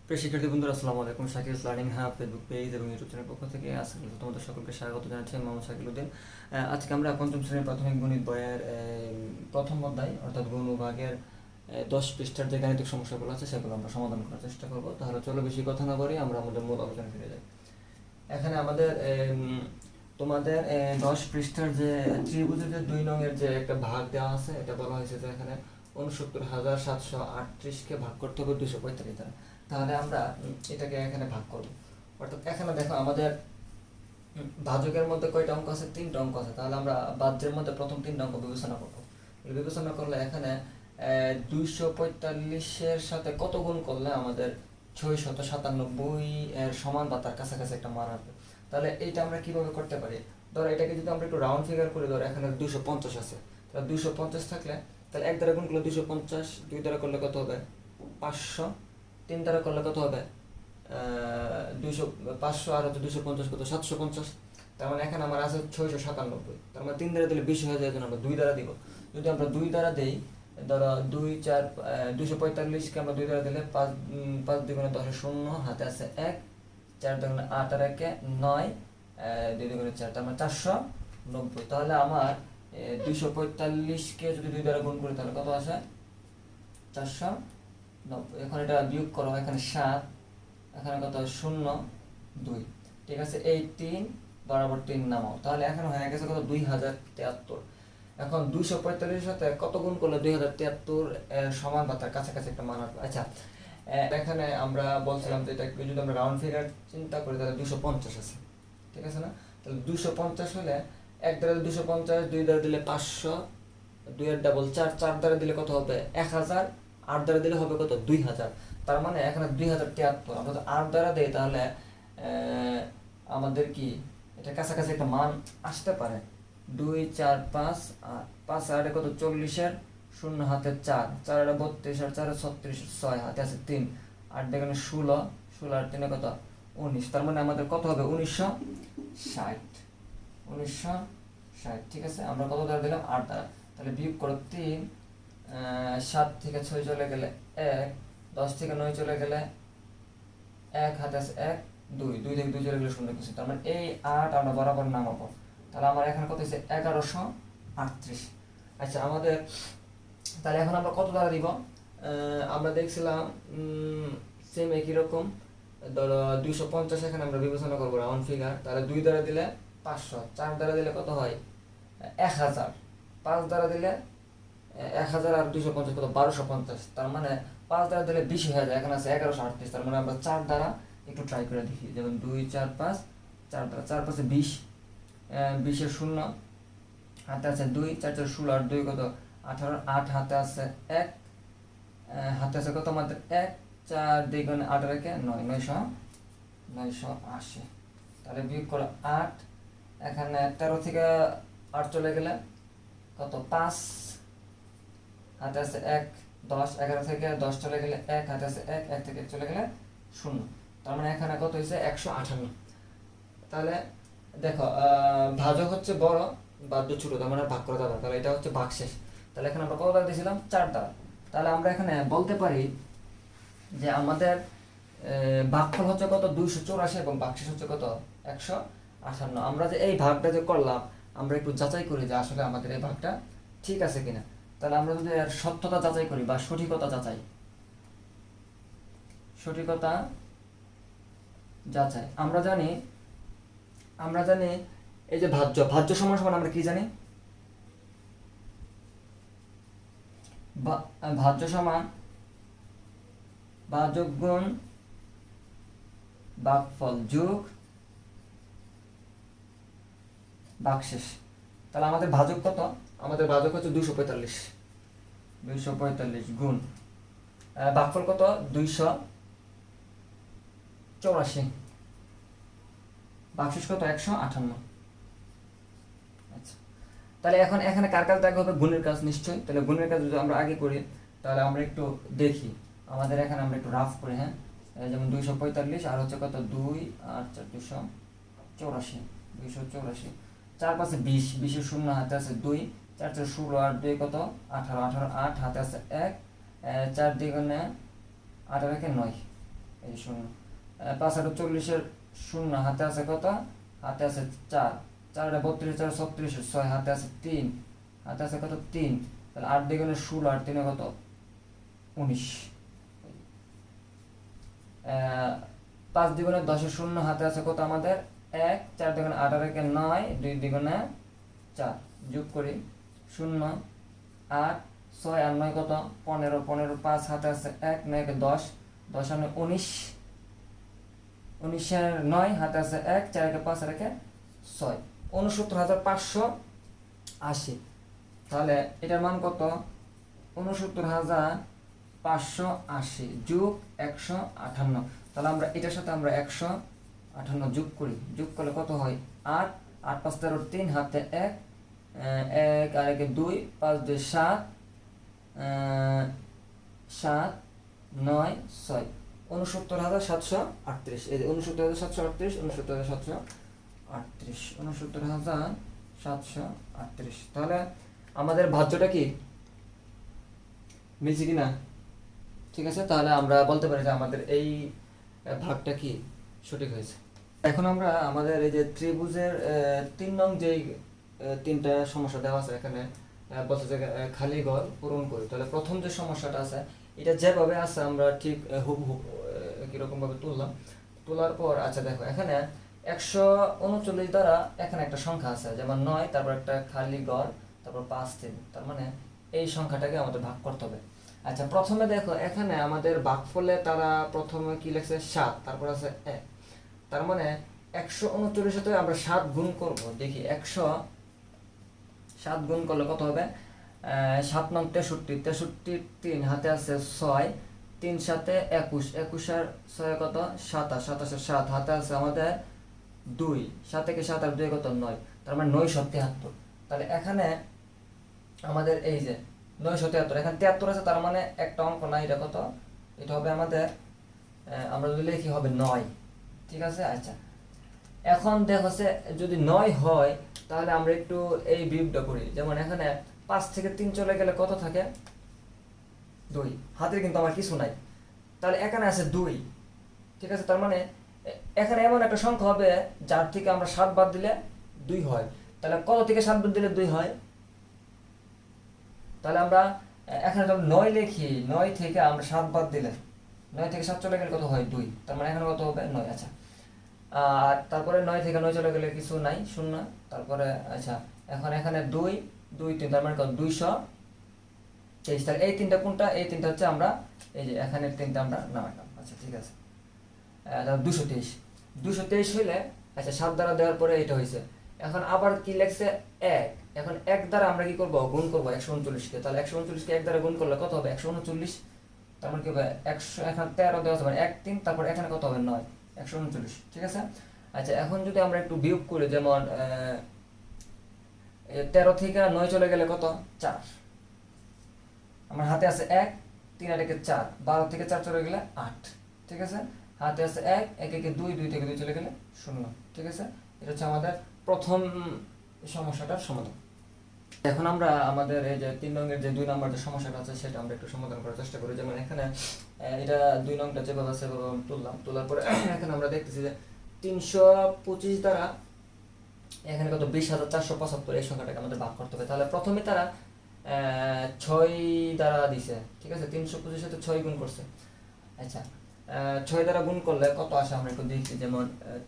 প্রিয় শিক্ষার্থী বন্ধুরা, আসসালামু আলাইকুম। Shakil learning hub Facebook page এবং ইউটিউব চ্যানেল পক্ষ থেকে আজকে তোমাদের সকলকে স্বাগত জানাচ্ছি। মোহাম্মদ শাকিলউদ্দিন। আজকে আমরা পঞ্চম শ্রেণীর প্রাথমিক গণিত বইয়ের প্রথম অধ্যায় অর্থাৎ গুণ ও ভাগের 10 পৃষ্ঠার যে গাণিতিক সমস্যাগুলো আছে সেগুলো আমরা সমাধান করার চেষ্টা করব। তাহলে চলো বেশি কথা না বলি আমরা আমাদের মূল আলোচনা ফিরে যাই। এখানে আমাদের তোমাদের 10 পৃষ্ঠার যে ত্রিভুজের যে 2 নং এর যে একটা ভাগ দেওয়া আছে, এটা বলা হয়েছে যে এখানে ৬৯,৭৩৮কে ভাগ করতে হবে 245 দ্বারা। তাহলে আমরা এটাকে এখানে ভাগ করব। অর্থাৎ এখানে দেখো আমাদের ভাজকের মধ্যে কয়টা অঙ্ক আছে? 3টা অঙ্ক আছে। তাহলে আমরা বাহ্যের মধ্যে প্রথম 3টা অঙ্ক বিবেচনা করব। বিবেচনা করলে এখানে 245-এর সাথে কত গুণ করলে আমাদের 697 এর সমান বা তার কাছাকাছি একটা মান আসবে। তাহলে এইটা আমরা কিভাবে করতে পারি? ধরো এটাকে যদি আমরা একটু রাউন্ড ফিগার করে, ধরো এখানে 250 আছে। তাহলে 250 থাকলে তাহলে 1 দ্বারা গুণ করলে 250, 2 দ্বারা করলে কত হবে? 500, 3 দ্বারা করলে কত হবে? 500 আর হচ্ছে 250 কত? 750। তার মানে এখানে আমার আছে 697। তার মানে 3 দ্বারা দিলে 20 হয়ে যায়, আমরা 2 দ্বারা দিব। যদি আমরা 2 দ্বারা দেই, ধরো 2 4 245কে আমরা 2 দ্বারা দিলে 5 5 দুগুণে 10 শূন্য, হাতে আছে 1, 4 দুগুণে 8 আর 1 9, 2 দুগুণে 4, তার মানে 490। তাহলে আমার 245কে যদি 2 দ্বারা গুণ করি তাহলে কত আসে? 490। এখন এটা বিয়োগ করো, এখানে 7, এখানে কত? 0 2। ঠিক আছে, এই 3 বরাবর 3 নামাও। তাহলে এখন হয়ে গেছে কত? 2073। এখন 245 সাথে কত গুণ করলে 2073 এর সমান বা তার কাছাকাছি একটা মান আসবে? আচ্ছা, এখানে আমরা বলছিলাম যে এটা যদি আমরা রাউন্ড ফিগার চিন্তা করি তাহলে 250 আছে, ঠিক আছে না? তাহলে 250 হলে 1 দ্বারা 250, 2 দ্বারা দিলে 500, 2 এর ডাবল 4, 4 দ্বারা দিলে কত হবে? 1000, 8 দ্বারা দিলে হবে কত? 2000। তার মানে এখানে 2073। আমরা যদি 8 দ্বারা দেই তাহলে আমাদের কি এটা কাছাকাছি একটা মান আসতে পারে? 2 4 5 আর 5 আর কত? 40-এর 0 হাতে 4, 4 আর 32 আর 4 36, 6 হাতে আছে 3, 8 দেখেন 16, 16 আর 3 কত? 19। তার মানে আমাদের কত হবে? 1960। 1960, ঠিক আছে। আমরা কত দ্বারা দিলাম? 8 দ্বারা। তাহলে বিয়োগ করো 3, 7 থেকে 6 চলে গেলে 1, 10 থেকে 9 চলে গেলে 1, হাতে আছে 1, 2, 2 থেকে 2 চলে গেলে 0 কিছু। তার মানে এই 8 আমরা বরাবর নামাবো। তাহলে আমার এখানে কত হচ্ছে? 1138। আচ্ছা, আমাদের তাহলে এখন আমরা কত দ্বারা দিব? আমরা দেখছিলাম সেম একই রকম। ধরো 250 এখানে আমরা বিবেচনা করবো রাউন্ড ফিগার। তাহলে 2 দ্বারা দিলে 500, 4 দ্বারা দিলে কত হয়? 1000, 5 দ্বারা দিলে 1000 আর 250 কত? 1250। তার মানে 5 দ্বারা দিলে 20 হয়ে যায়, এখানে আছে 1138। তার মানে আমরা 4 দ্বারা একটু ট্রাই করে দেখি। যেমন 2 4 5, 4 দ্বারা 4 5 20, 20-এর 0 হাতে আছে 2, 4 4 16 আর 2 কত? 18, 8 হাতে আছে 1, হাতে আছে কত আমাদের? 1, 4 দ্বিগুণে 8 আর 1 9, 980। তাহলে বিয়োগ করো 8, এখানে 13 থেকে 8 চলে গেলে কত? 5, হাতে আছে 1, 10, 11 থেকে 10 চলে গেলে 1, হাতে আছে 1, 1 থেকে 1 চলে গেলে 0। তার মানে এখানে কত হয়েছে? 158। তাহলে দেখো ভাজক হচ্ছে বড়, বাদ্য ছোট, তার মানে ভাগ করা যাবে। তাহলে এটা হচ্ছে ভাগশেষ। তাহলে এখানে আমরা কত দ্বারা দিয়েছিলাম? 4 দ্বারা। তাহলে আমরা এখানে বলতে পারি যে আমাদের ভাগফল হচ্ছে কত? 284 এবং ভাগশেষ হচ্ছে কত? 158। আমরা যে এই ভাগটা যে করলাম, আমরা একটু যাচাই করি যে আসলে আমাদের এই ভাগটা ঠিক আছে কিনা। তাহলে আমরা যদি এর সত্যতা যাচাই করি বা সঠিকতা যাচাই, সঠিকতা যাচাই আমরা জানি এই যে ভাজ্য সমান সমান আমরা কি জানি? ভাজ্য সমান ভাজক গুণ ভাগফল যোগ ভাগশেষ। তাহলে আমাদের ভাজক কত? আমাদের ভাজক হচ্ছে 245 গুণ ভাগফল কত? 284, ভাগশেষ কত? 158। আচ্ছা, তাহলে এখন এখানে কার কাজ দেখা হবে? গুণের কাজ নিশ্চয়ই। তাহলে গুণের কাজ যদি আমরা আগে করি তাহলে আমরা একটু দেখি। আমাদের এখানে আমরা একটু রাফ করি, হ্যাঁ। যেমন 245 আর হচ্ছে কত? 2 আর 4 284, 284, 4 5 20, 20-এর 0 হাতে আছে 2, 4 4 16 আর 2 কত? 18, 18 8 হাতে আছে 1, 4 দ্বিগুণে 8 আর 1 9, এই শূন্য, 5 আর 40 শূন্য, হাতে আছে কত, হাতে আছে 4, 4 আর 32, 4 36, 6 হাতে আছে 3, হাতে আছে কত 3, তাহলে 8 দ্বিগুণে 16, 8 3 কত 19, 5 দ্বিগুণে 10 শূন্য, হাতে আছে কত আমাদের 1, 4 দ্বিগুণে 8 আর 1 9, 2 দ্বিগুণে 4, যোগ করি 0, 8, 6 আর 9 কত 15, 15 5 হাতে আছে 1, 9 10, 10 আর 19, 19 আর 9 হাতে আছে 1, 4 5 আর 6, 69,580। তাহলে এটার মান কত 69,580 যোগ 158। তাহলে আমরা এটার সাথে আমরা 158 যোগ করি, যোগ করলে কত হয় 8, 8 5 13 3 হাতে 1, 1 আর 1 2, 5 2 7, 7 9 6, 69,738। এই যে 69,738, 69,738, 69,738। তাহলে আমাদের ভাজ্যটা কি মিলছে কিনা? ঠিক আছে, তাহলে আমরা বলতে পারি যে আমাদের এই ভাগটা কি সঠিক হয়েছে। এখন আমরা আমাদের এই যে ত্রিভুজের 3 নং যেই 3টা সমস্যা দেওয়া আছে এখানে বলছে যে খালি ঘর পূরণ করি। তাহলে প্রথম যে সমস্যাটা আছে এটা যেভাবে আছে আমরা ঠিক হুবহু কিরকম ভাবে তুললাম, তোলার পর আচ্ছা দেখো এখানে 139 দ্বারা এখানে একটা সংখ্যা আছে, যেমন 9, তারপর একটা খালি ঘর, তারপর 5 3, তার মানে এই সংখ্যাটাকে আমাদের ভাগ করতে হবে। আচ্ছা প্রথমে দেখো এখানে আমাদের ভাগফলে তারা প্রথমে কি লিখছে 7, তারপর আছে 1, তার মানে 139 সাথে আমরা 7 গুণ করব। দেখি 107 গুণ করলে কত হবে, 7 9 63, 63 3 হাতে আছে 6, 3 7 21, 21 আর 6 কত 27, 27 7 হাতে আছে আমাদের 2, 7 থেকে 7 আর 2 কত 9, তার মানে 973। তাহলে এখানে আমাদের এই যে 973, এখানে 73 আছে, তার মানে একটা অঙ্ক না, এটা কত, এটা হবে আমাদের আমরা যদি লিখি হবে 9। ঠিক আছে, আচ্ছা এখন দেখো যদি 9 হয় তাহলে আমরা একটু এই বিয়োগটা করি। যেমন এখানে 5 থেকে 3 চলে গেলে কত থাকে 2, হাতের কিন্তু আমার কিছু নাই, তাহলে এখানে আছে 2। ঠিক আছে, তার মানে এখানে এমন একটা সংখ্যা হবে যার থেকে আমরা 7 বাদ দিলে 2 হয়। তাহলে কত থেকে 7 বাদ দিলে 2 হয়, তাহলে আমরা এখানে যখন 9 লিখি, 9 থেকে আমরা 7 বাদ দিলে 9 থেকে 7 চলে গেলে কত হয় 2, তার মানে এখানে কত হবে 9। আচ্ছা আর তারপরে 9 থেকে 9 চলে গেলে কিছু নাই, 0। তারপরে আচ্ছা এখন এখানে 2 2 3, তার মানে কত 223। তাহলে এই তিনটা কোনটা, এই তিনটা হচ্ছে আমরা এই যে এখানে তিনটা আমরা নামাইলাম। আচ্ছা ঠিক আছে, 223 223 হইলে আচ্ছা 7 দ্বারা দেওয়ার পরে এটা হয়েছে। এখন আবার কি লেখছে 1, এখন 1 দ্বারা আমরা কি করব, গুণ করব 139 কে। তাহলে 139 কে 1 দ্বারা গুণ করলে কত হবে 139, তার মানে কি হবে 100, এখানে 13 দেওয়া আছে মানে 1 3, তারপর এখানে কত হবে 9, 139। ঠিক আছে, আচ্ছা এখন যদি আমরা একটু বিয়োগ করি, যেমন 13 থেকে 9 চলে গেলে কত 4, আমার হাতে আছে 1, 3 আর 1 4, 12 থেকে 4 চলে গেলে 8। ঠিক আছে, হাতে আছে 1, 1 1 2, 2 থেকে 2 চলে গেলে 0। ঠিক আছে, এটা হচ্ছে আমাদের প্রথম সমস্যাটার সমাধান। এখন আমরা আমাদের এই যে 3 নংয়ের যে 2 নম্বর যে সমস্যাটা আছে সেটা আমরা একটু সমাধান করার চেষ্টা করি। যেমন এখানে এটা 2 নংটা যেভাবে আছে সেভাবে তুললাম, তোলার পরে এখানে আমরা দেখতেছি যে 325 দ্বারা এখানে কত 20,475 এই সংখ্যাটাকে আমাদের ভাগ করতে হবে। তাহলে প্রথমে তারা 6 দ্বারা দিছে। ঠিক আছে, 325 সাথে 6 গুণ করছে। আচ্ছা 6 দ্বারা গুণ করলে কত আসে আমরা একটু দেখি। যেমন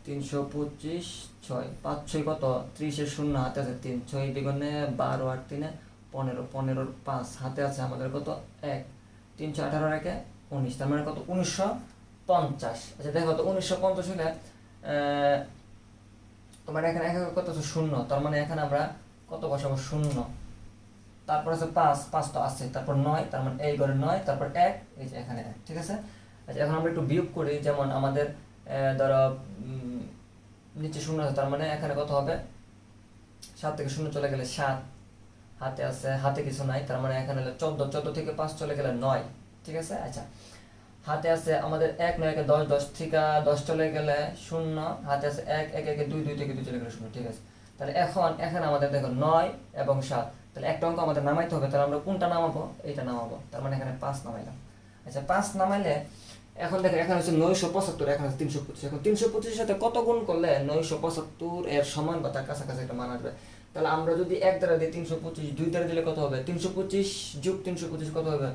325 6, 5 6 কত 30 এর 0 হাতে আছে 3, 6 দ্বিগুণে 12 আর 3 15, 15 5 হাতে আছে আমাদের কত 1, 318 আর 1 19, তার মানে কত 1950। আচ্ছা দেখো তো 1950 হলে তোমার এখানে কত আছে 0, তার মানে এখানে আমরা কত বসাবো 0, তারপর আছে 5 5 তো আছে, তারপর 9, তার মানে এই ঘরে 9, তারপর 1, এই যে এখানে 1। ঠিক আছে, আচ্ছা এখন আমরা একটু বিয়োগ করি। যেমন আমাদের ধরো নিচে 0 আছে, তার মানে এখানে কত হবে 7 থেকে 0 চলে গেলে 7, হাতে আছে, হাতে কিছু নাই, তার মানে এখানে হলো 14, 14 থেকে 5 চলে গেলে 9। ঠিক আছে, আচ্ছা হাতে আছে আমাদের 1 9 1 10, 10 থেকে 10 চলে গেলে 0, হাতে আছে 1 1 1 2, 2 থেকে 2 চলে গেলে 0। ঠিক আছে, তাহলে এখন এখানে আমাদের দেখো 9 এবং 7, তাহলে একটা অঙ্ক আমাদের নামাইতে হবে। তাহলে আমরা কোনটা নামাবো, এইটা নামাবো, তার মানে এখানে 5 নামাইলাম। আচ্ছা 5 নামাইলে এখন দেখো এখানে হচ্ছে 975, এখানে আছে 325। এখন 325 সাথে কত গুণ করলে 975 এর সমান বা তার কাছাকাছি একটা মান আসবে? তাহলে আমরা যদি 1 দ্বারা দিই 325, 2 দ্বারা দিলে কত হবে? 325 যোগ 325 কত হবে?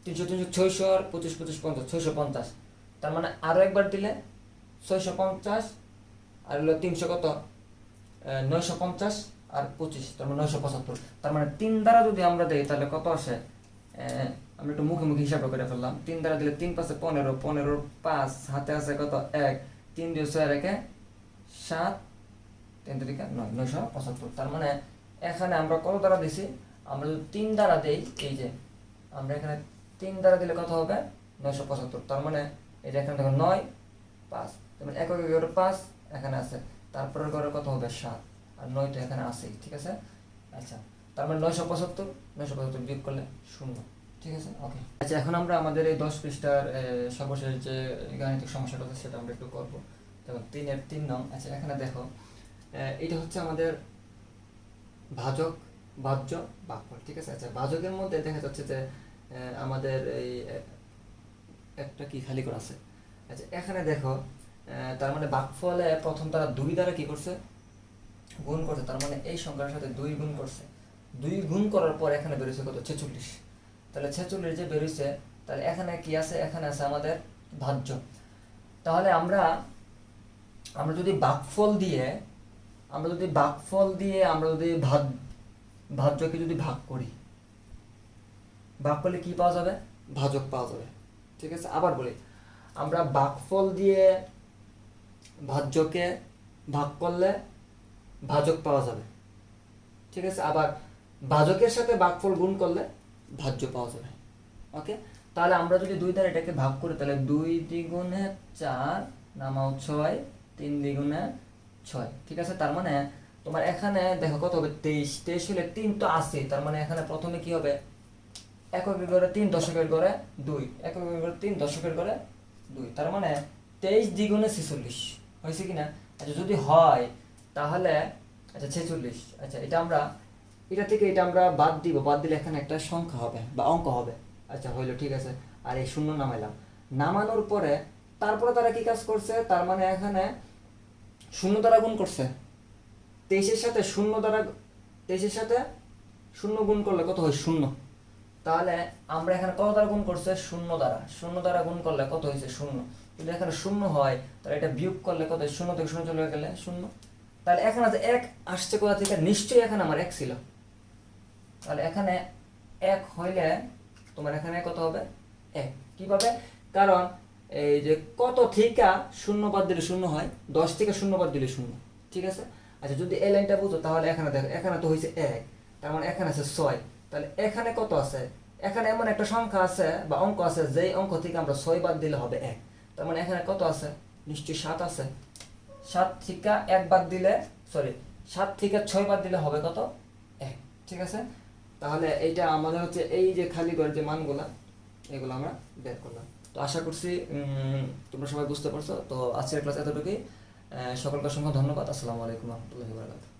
300 600 আর 25 25 50, 650। তার মানে আরো একবার দিলে 650 আর হলো 300 কত 950 আর 25, তার মানে 975। তার মানে 3 দ্বারা যদি আমরা দেই তাহলে কত আসে? আমরা একটু মুখে মুখে হিসাব করে ফেললাম। 3 দ্বারা দিলে 3 5 15, 15 5 হাতে আছে কত 1, 3 2 6 রেখে 7, 3 3 9, 975। তার মানে এখানে আমরা কত দ্বারা দিছি? আমরা যদি 3 দ্বারা দেই, এই যে আমরা এখানে 3 দ্বারা দিলে কত হবে? 975। তার মানে এই যে এখানে দেখো 9 5, তার মানে একক ঘরে 5 এখানে আছে, তারপরের ঘরে কত হবে? 7, আর 9 তো এখানে আছেই, ঠিক আছে? আচ্ছা, তার মানে 975 বিয়োগ করলে 0, ঠিক আছে? ওকে। আচ্ছা, এখন আমরা আমাদের এই 10 পৃষ্ঠার সর্বশেষ যে গাণিতিক সমস্যাটা আছে সেটা আমরা একটু করবো। যেমন 3 এর 3 নং। আচ্ছা, এখানে দেখো এটা হচ্ছে আমাদের ভাজক, ভাজ্য, ভাগফল, ঠিক আছে? আচ্ছা, ভাজকের মধ্যে দেখা যাচ্ছে যে আমাদের এই একটা কি খালি করা আছে। আচ্ছা, এখানে দেখো তার মানে ভাগফলে প্রথম তারা 2 দ্বারা কি করছে? গুণ করছে। তার মানে এই সংখ্যার সাথে 2 গুণ করছে। 2 গুণ করার পর এখানে বেরোছে কত? 46। তাহলে 46 যে বেরোছে, তাহলে এখানে কি আছে? এখানে আছে আমাদের ভাজ্য। তাহলে আমরা যদি ভাগফল দিয়ে আমরা যদি ভাজ্যকে যদি ভাগ করি, ভাগ করলে কি পাওয়া যাবে? ভাজক পাওয়া যাবে, ঠিক আছে? আবার বলি, আমরা ভাগফল দিয়ে ভাজ্যকে ভাগ করলে ভাজক পাওয়া যাবে, ঠিক আছে? আবার ভাজকের সাথে ভাগফল গুণ করলে ভাজ্য পাওয়া যাবে। ওকে, তাহলে আমরা যদি 2 দ্বারা এটাকে ভাগ করি তাহলে 2 দ্বিগুণে 4 নামাও 6, 3 দ্বিগুণে 6, ঠিক আছে? তার মানে তোমার এখানে দেখো কত হবে? 23। 23 হলে 3 তো আছে, তার মানে এখানে প্রথমে কি হবে? এককের ঘরে 3, দশকের ঘরে 2, এককের ঘরে 3, দশকের ঘরে 2, তার মানে 23 দ্বিগুণে 46 হয়েছে কিনা? আচ্ছা, যদি হয় তাহলে আচ্ছা 46। আচ্ছা, এটা থেকে এটা আমরা বাদ দিব, বাদ দিলে এখানে একটা সংখ্যা হবে বা অঙ্ক হবে। আচ্ছা, হইলো, ঠিক আছে। আর এই শূন্য নামাইলাম, নামানোর পরে তারপরে তারা কি কাজ করছে? তার মানে এখানে শূন্য দ্বারা গুণ করছে। 23-এর সাথে 0 দ্বারা 23-এর সাথে 0 গুণ করলে কত হয়? 0। তাহলে আমরা এখানে কত দ্বারা গুণ করছে? 0 দ্বারা। 0 দ্বারা গুণ করলে কত হয়েছে? 0। যদি এখানে 0 হয় তাহলে এটা বিয়োগ করলে কত? 0 থেকে 0 চলে গেলে 0। তাহলে এখানে যে 1 আসছে কোথা থেকে? নিশ্চয়ই এখানে আমার 1 ছিল। তাহলে এখানে 1 হইলে তোমার এখানে কত হবে? 1। কিভাবে? কারণ এই যে কত থেকে 0 বাদ দিলে 0 হয়, 10 থেকে 0 বাদ দিলে 0, ঠিক আছে? আচ্ছা, যদি এই লাইনটা বুঝো তাহলে এখানে দেখো, এখানে তো হয়েছে 1, তার মানে এখানে আছে 6। তাহলে এখানে কত আছে? এখানে এমন একটা সংখ্যা আছে বা অঙ্ক আছে যেই অঙ্ক থেকে আমরা 6 বাদ দিলে হবে 1। তার মানে এখানে কত আছে? নিশ্চয়ই 7 আছে। 7 থেকে 1 বাদ দিলে 7 থেকে 6 বাদ দিলে হবে কত? 1, ঠিক আছে? তাহলে এইটা আমাদের হচ্ছে এই যে খালি ঘরের যে মানগুলা এগুলো আমরা বের করলাম। তো আশা করছি তোমরা সবাই বুঝতে পারছো। তো আজকের ক্লাস এতটুকুই। সকলকে অসংখ্য ধন্যবাদ। আসসালামু আলাইকুম ওয়া রাহমাতুল্লাহি ওয়া বারাকাতুহু।